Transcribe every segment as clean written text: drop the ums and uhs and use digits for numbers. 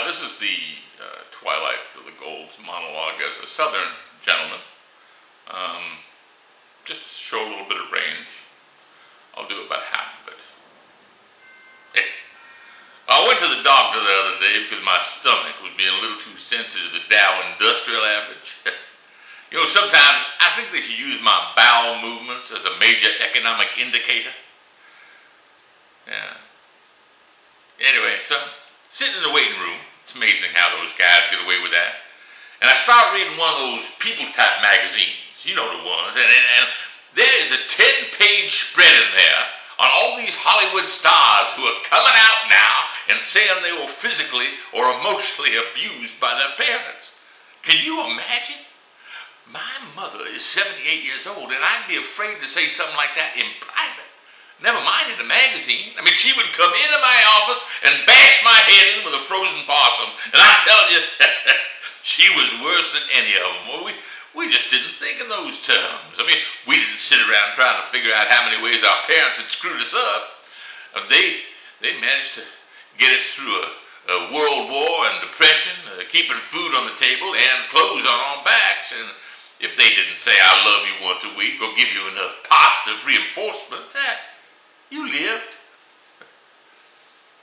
This is the twilight of the Gold's monologue as a Southern gentleman. Just to show a little bit of range, I'll do about half of it. I went to the doctor the other day because my stomach was being a little too sensitive to the Dow Industrial Average. Sometimes I think they should use my bowel movements as a major economic indicator. Yeah. Anyway, so sitting in the waiting room, it's amazing how those guys get away with that. And I start reading one of those people type magazines, you know the ones, and there is a 10-page spread in there on all these Hollywood stars who are coming out now and saying they were physically or emotionally abused by their parents. Can you imagine? My mother is 78 years old, and I'd be afraid to say something like that in private. Never mind in a magazine. I mean, she would come into my office and bash my head in with a frozen possum. And I'm telling you, she was worse than any of them. We just didn't think in those terms. I mean, we didn't sit around trying to figure out how many ways our parents had screwed us up. They managed to get us through a world war and depression, keeping food on the table and clothes on our backs. And if they didn't say I love you once a week or give you enough positive reinforcement, you lived.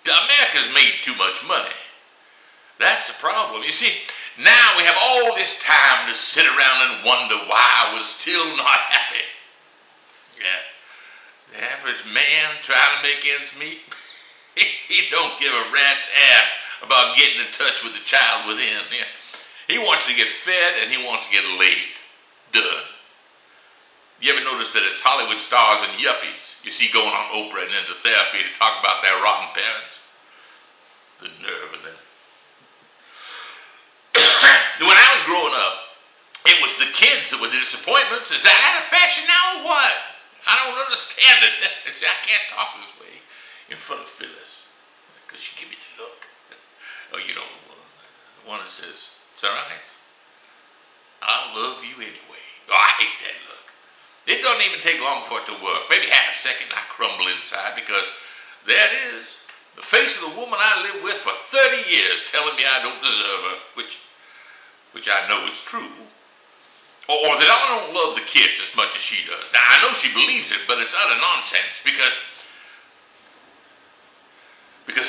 America's made too much money. That's the problem. You see, now we have all this time to sit around and wonder why we're still not happy. Yeah. The average man trying to make ends meet, he don't give a rat's ass about getting in touch with the child within. Yeah. He wants to get fed and he wants to get laid. Done. You ever notice that it's Hollywood stars and yuppies you see going on Oprah and into therapy to talk about their rotten parents? The nerve of them. When I was growing up, it was the kids that were the disappointments. Is that out of fashion now or what? I don't understand it. I can't talk this way in front of Phyllis because she give me the look. Oh, you know the one that says, "It's all right. I love you anyway." Oh, I hate that look. It doesn't even take long for it to work. Maybe half a second I crumble inside because there it is. The face of the woman I lived with for 30 years telling me I don't deserve her, which I know is true. Or that I don't love the kids as much as she does. Now, I know she believes it, but it's utter nonsense because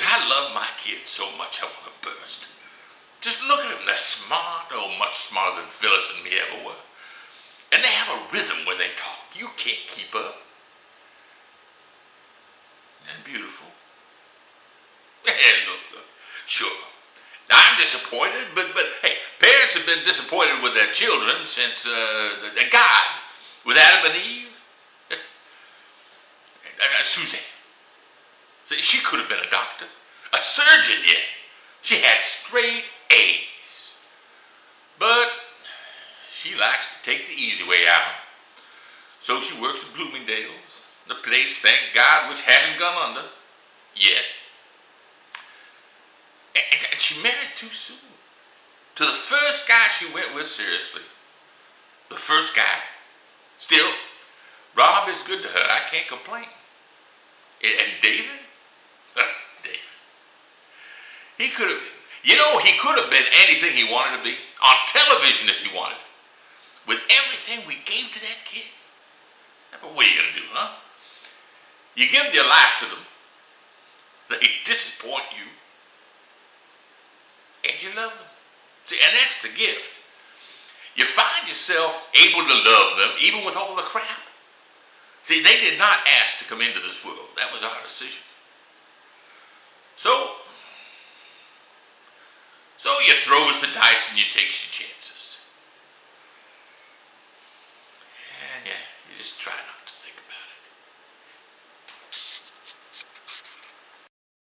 I love my kids so much I want to burst. Just look at them. They're smart, much smarter than Phyllis and me ever were. And they have a rhythm when they talk. You can't keep up. And beautiful. Hey, look. Sure. I'm disappointed, but hey, parents have been disappointed with their children since the God, with Adam and Eve. Suzanne. See, she could have been a doctor, a surgeon yet. She had straight A's. But she likes to take the easy way out. So she works at Bloomingdale's, the place, thank God, which hasn't gone under yet. And she married too soon. To the first guy she went with, seriously. The first guy. Still, Rob is good to her. I can't complain. And David? David. He could have been anything he wanted to be. On television if he wanted. With everything we gave to that kid. But what are you going to do, huh? You give your life to them. They disappoint you. And you love them. See, and that's the gift. You find yourself able to love them even with all the crap. See, they did not ask to come into this world. That was our decision. So you throws the dice and you takes your chances. And you just try not to think about it.